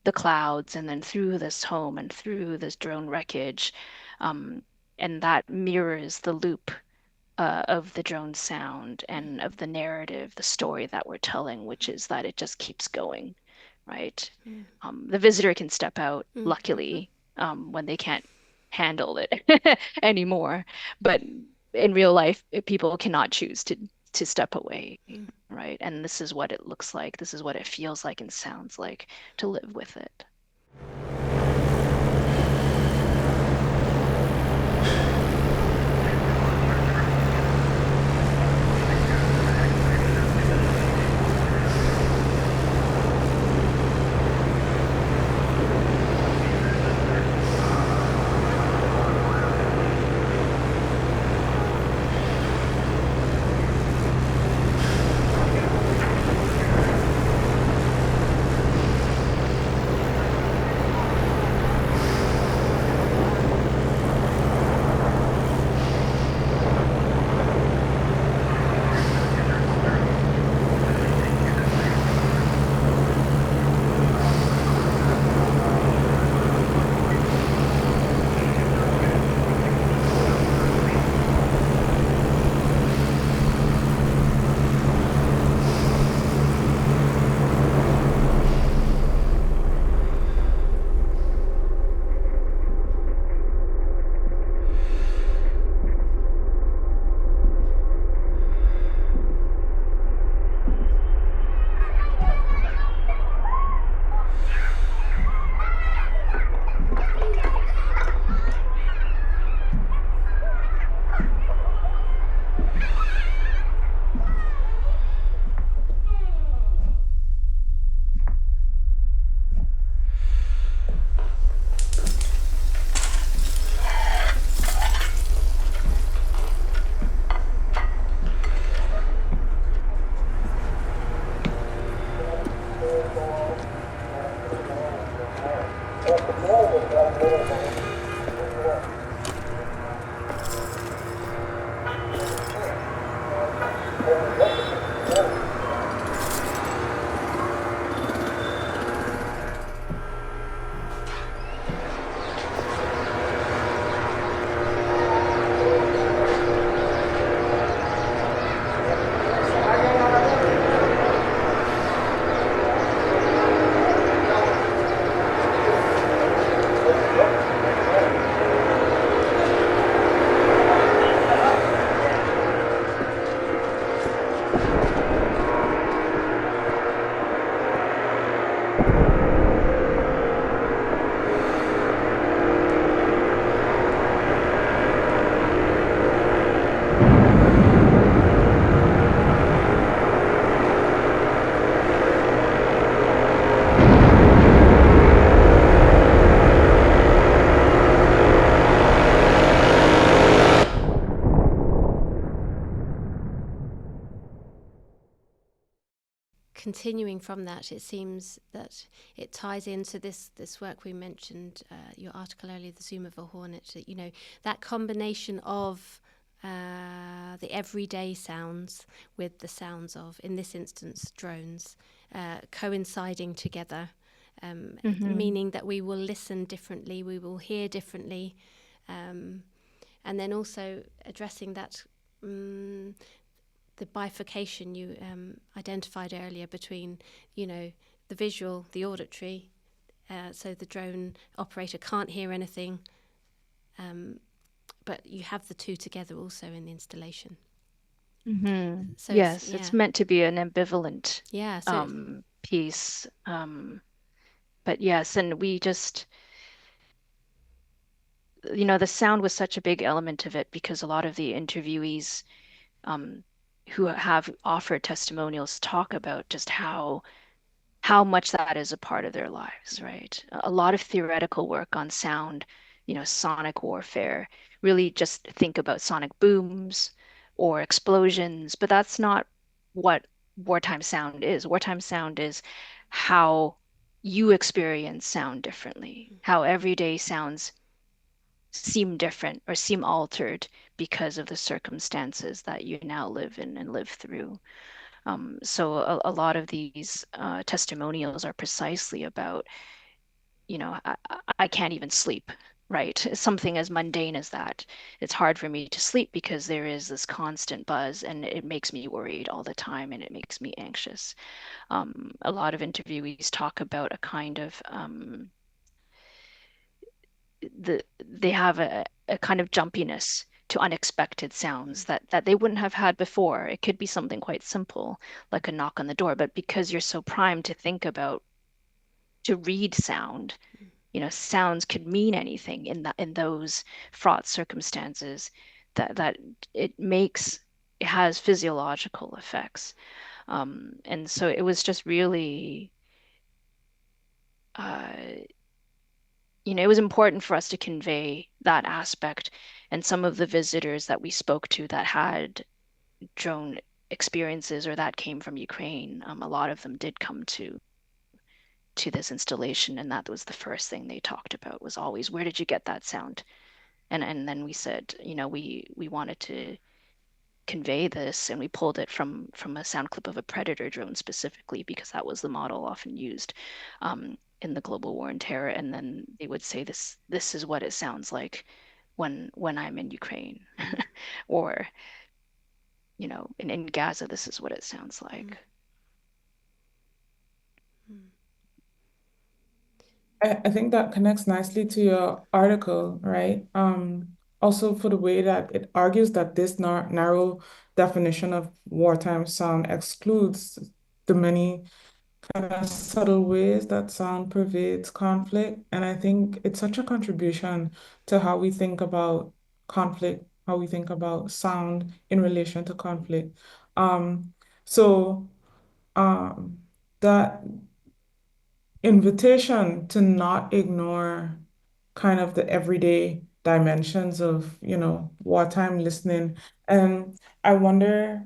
S3: the clouds and then through this home and through this drone wreckage. And that mirrors the loop of the drone sound and of the narrative, the story that we're telling, which is that it just keeps going, right? The visitor can step out, luckily, when they can't handle it anymore. But in real life, people cannot choose to step away, right? And this is what it looks like. This is what it feels like and sounds like to live with it.
S2: continuing from that, it seems that it ties into this work we mentioned, your article earlier, The Zoom of a Hornet, that, you know, that combination of the everyday sounds with the sounds of, in this instance, drones, coinciding together, meaning that we will listen differently, we will hear differently, and then also addressing that the bifurcation you identified earlier between, you know, the visual, the auditory, so the drone operator can't hear anything, but you have the two together also in the installation. So
S3: Yes, it's meant to be an ambivalent
S2: yeah, so
S3: piece. But yes, and we just, you know, the sound was such a big element of it because a lot of the interviewees um, who have offered testimonials talk about just how much that is a part of their lives, right? A lot of theoretical work on sound, you know, sonic warfare, really just think about sonic booms or explosions, but that's not what wartime sound is. Wartime sound is how you experience sound differently, how everyday sounds seem different or seem altered because of the circumstances that you now live in and live through. So a lot of these testimonials are precisely about, you know, I can't even sleep, right? Something as mundane as that. It's hard for me to sleep because there is this constant buzz and it makes me worried all the time and it makes me anxious. A lot of interviewees talk about a kind of they have a kind of jumpiness to unexpected sounds that they wouldn't have had before. It could be something quite simple, like a knock on the door, but because you're so primed to think about to read sound, you know, sounds could mean anything in those fraught circumstances that it has physiological effects. And so it was just really uh, you know, it was important for us to convey that aspect. And some of the visitors that we spoke to that had drone experiences or that came from Ukraine, a lot of them did come to this installation, and that was the first thing they talked about was always, where did you get that sound? And then we said, you know, we wanted to convey this, and we pulled it from a sound clip of a Predator drone specifically because that was the model often used in the global war on terror. And then they would say this is what it sounds like when I'm in Ukraine, or you know, in Gaza, this is what it sounds like.
S1: I think that connects nicely to your article, right? Also for the way that it argues that this narrow definition of wartime sound excludes the many kind of subtle ways that sound pervades conflict. And I think it's such a contribution to how we think about conflict, how we think about sound in relation to conflict. Um, so um, that invitation to not ignore kind of the everyday dimensions of, wartime listening. And I wonder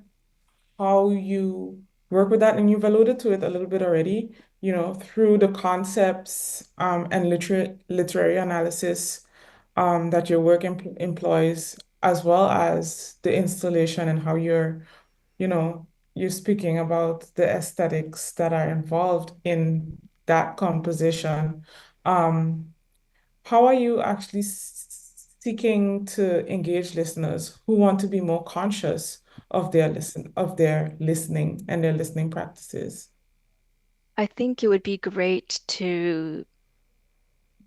S1: how you work with that. And you've alluded to it a little bit already, through the concepts and literary analysis that your work employs, as well as the installation and how you know, you're speaking about the aesthetics that are involved in that composition. Um, how are you actually seeking to engage listeners who want to be more conscious of their listening and their listening practices?
S3: I think it would be great to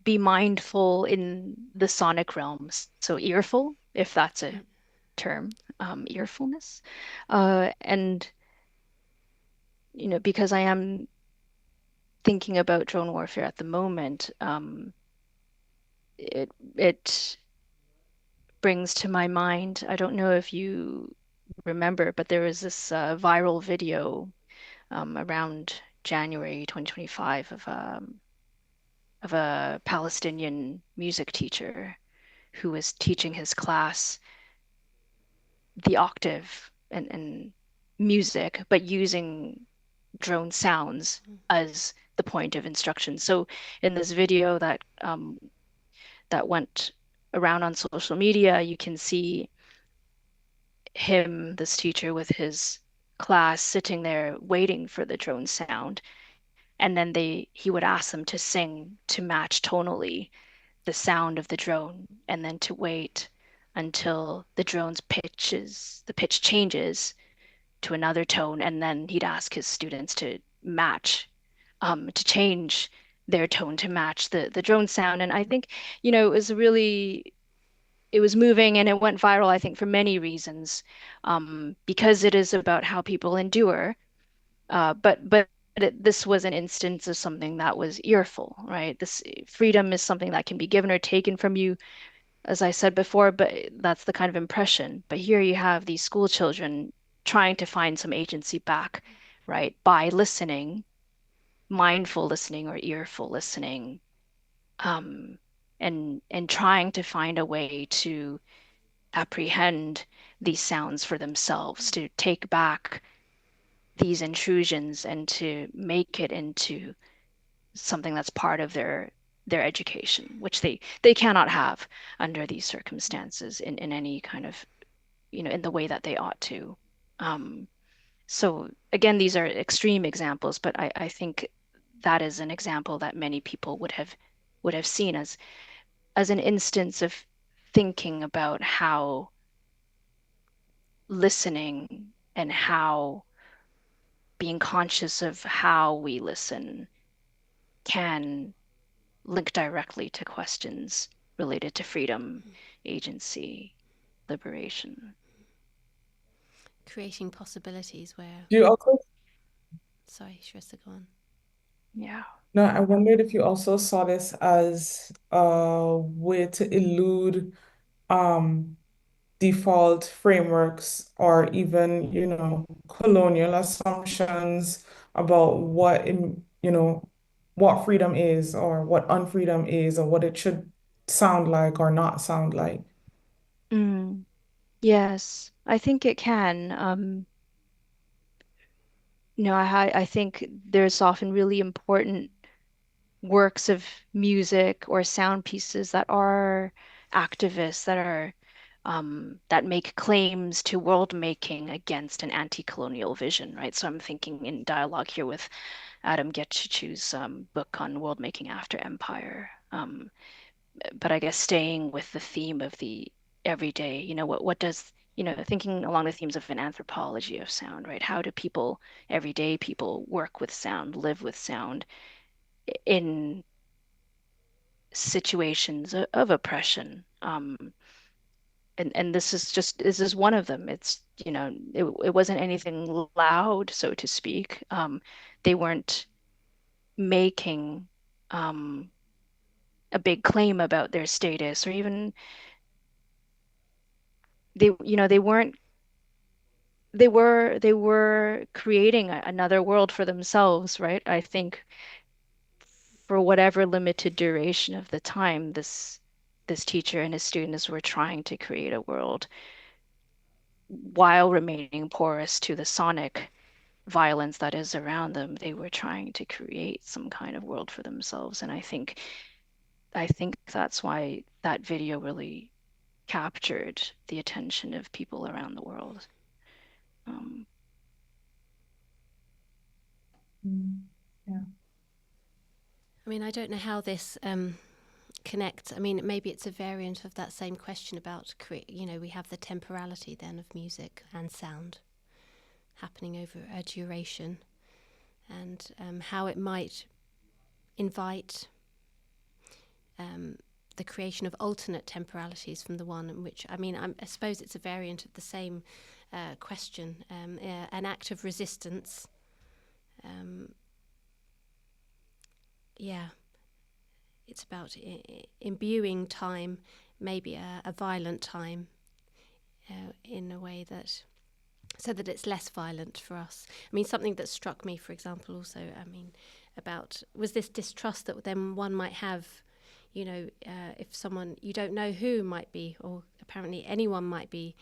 S3: be mindful in the sonic realms. So earful, if that's a term, earfulness. And, you know, because I am thinking about drone warfare at the moment, it brings to my mind, I don't know if you remember, but there was this viral video around January 2025 of a Palestinian music teacher who was teaching his class the octave and music, but using drone sounds as the point of instruction. So in this video that went around on social media, you can see him, this teacher, with his class sitting there waiting for the drone sound. And then he would ask them to sing to match tonally the sound of the drone, and then to wait until the pitch changes to another tone, and then he'd ask his students to match, to change their tone to match the drone sound. And I think, it was moving and it went viral, I think, for many reasons, because it is about how people endure. This was an instance of something that was earful, right? This freedom is something that can be given or taken from you, as I said before, but that's the kind of impression. But here you have these school children trying to find some agency back, right, by listening, mindful listening or earful listening, um, and trying to find a way to apprehend these sounds for themselves, to take back these intrusions and to make it into something that's part of their education, which they cannot have under these circumstances in any kind of, in the way that they ought to. Um, so again, these are extreme examples, but I think that is an example that many people would have seen as an instance of thinking about how listening and how being conscious of how we listen can link directly to questions related to freedom, agency, liberation.
S2: Creating possibilities where...
S1: Do you also,
S2: Sorry, Shrista, go on.
S3: Yeah.
S1: no, I wondered if you also saw this as a way to elude um default frameworks or even, colonial assumptions about what freedom is or what unfreedom is or what it should sound like or not sound like.
S3: Mm, yes, I think it can. I think there's often really important works of music or sound pieces that are activists, that make claims to world making against an anti-colonial vision, right? So I'm thinking in dialogue here with Adam Getchich's book on world making after empire. But I guess staying with the theme of the everyday, what does, thinking along the themes of an anthropology of sound, right? How do people, everyday people, work with sound, live with sound in situations of oppression? And this is one of them. It's, it wasn't anything loud, so to speak. They weren't making um, a big claim about their status, or even they weren't they were creating another world for themselves, right? I think for whatever limited duration of the time, this teacher and his students were trying to create a world while remaining porous to the sonic violence that is around them. They were trying to create some kind of world for themselves, and I think that's why that video really captured the attention of people around the world. Um,
S1: Mm, yeah.
S2: I mean, I don't know how this connects. I mean, maybe it's a variant of that same question about, we have the temporality then of music and sound happening over a duration, and how it might invite the creation of alternate temporalities from the one in which, I suppose it's a variant of the same question, an act of resistance. Yeah, it's about imbuing time, maybe a violent time, in a way that, so that it's less violent for us. I mean, something that struck me, for example, also, about was this distrust that then one might have, if someone, you don't know who might be, or apparently anyone might be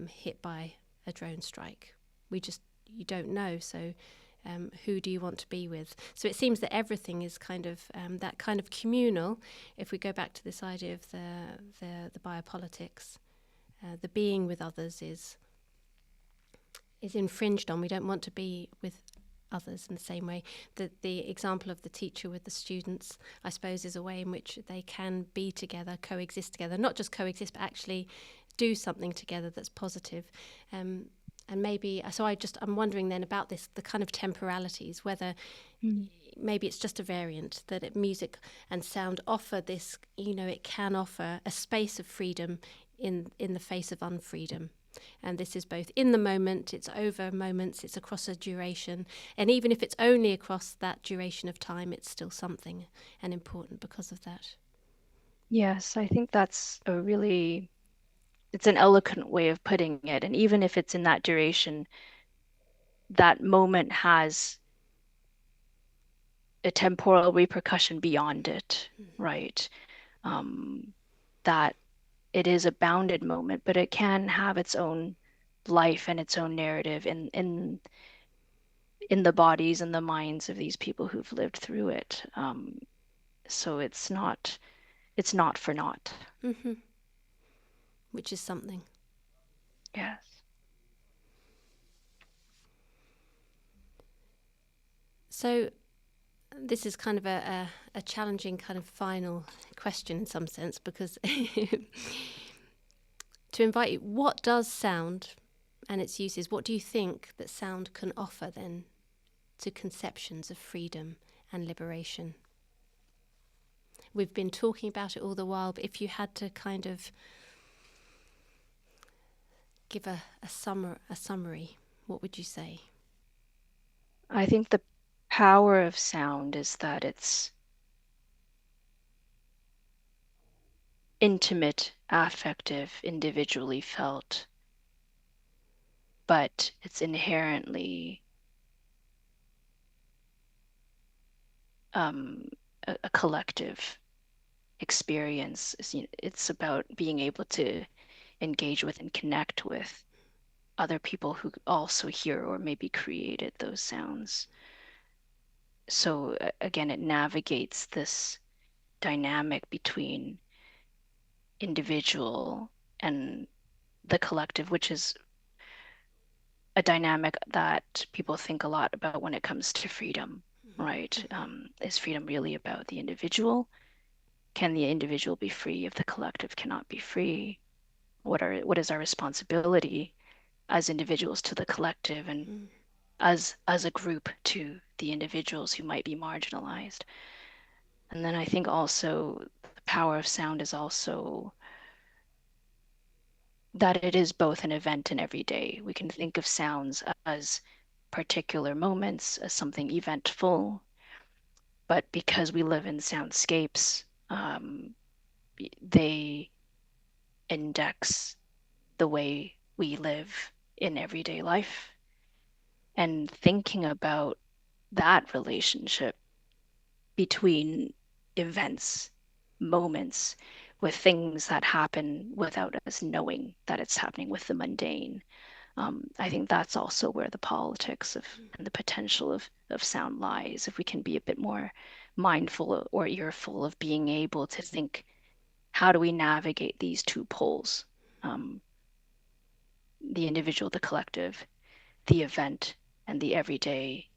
S2: hit by a drone strike. You don't know. So Who do you want to be with? So it seems that everything is kind of that kind of communal. If we go back to this idea of the biopolitics, the being with others is infringed on. We don't want to be with others in the same way. The example of the teacher with the students, I suppose, is a way in which they can be together, coexist together, not just coexist, but actually do something together that's positive. And maybe, so I'm wondering then about this, the kind of temporalities, whether maybe it's just a variant, that music and sound offer this, it can offer a space of freedom in the face of unfreedom. And this is both in the moment, it's over moments, it's across a duration. And even if it's only across that duration of time, it's still something and important because of that.
S3: Yes, I think that's it's an eloquent way of putting it. And even if it's in that duration, that moment has a temporal repercussion beyond it, right? That it is a bounded moment, but it can have its own life and its own narrative in the bodies and the minds of these people who've lived through it. So it's not for naught.
S2: Mm-hmm. Which is something.
S3: Yes.
S2: So this is kind of a challenging kind of final question in some sense, because to invite you, what does sound and its uses, what do you think that sound can offer then to conceptions of freedom and liberation? We've been talking about it all the while, but if you had to kind of give a summary, what would you say?
S3: I think the power of sound is that it's intimate, affective, individually felt, but it's inherently a collective experience. It's about being able to engage with and connect with other people who also hear or maybe created those sounds. So again, it navigates this dynamic between individual and the collective, which is a dynamic that people think a lot about when it comes to freedom, right? Is freedom really about the individual? Can the individual be free if the collective cannot be free? What is our responsibility as individuals to the collective, and as a group to the individuals who might be marginalized? And then I think also the power of sound is also that it is both an event and every day. We can think of sounds as particular moments, as something eventful, but because we live in soundscapes, they index the way we live in everyday life. And thinking about that relationship between events, moments, with things that happen without us knowing that it's happening, with the mundane. I think that's also where the politics of and the potential of sound lies. If we can be a bit more mindful or earful of being able to think, how do we navigate these two poles? The individual, the collective, the event, and the everyday,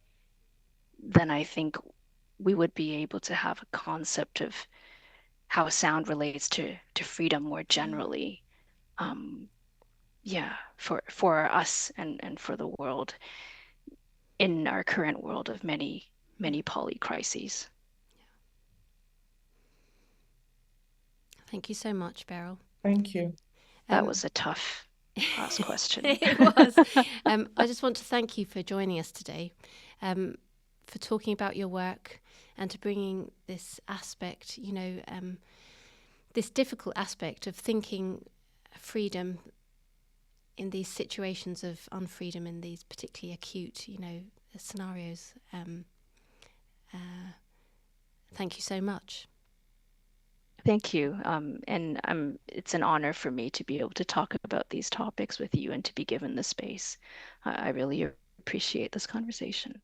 S3: then I think we would be able to have a concept of how sound relates to freedom more generally. Yeah, for us and for the world in our current world of many poly crises.
S2: Thank you so much, Beryl.
S1: Thank you.
S3: That was a tough last question.
S2: It was. I just want to thank you for joining us today, for talking about your work and to bringing this aspect, this difficult aspect of thinking freedom in these situations of unfreedom, in these particularly acute, scenarios. Thank you so much.
S3: Thank you. And it's an honor for me to be able to talk about these topics with you and to be given the space. I really appreciate this conversation.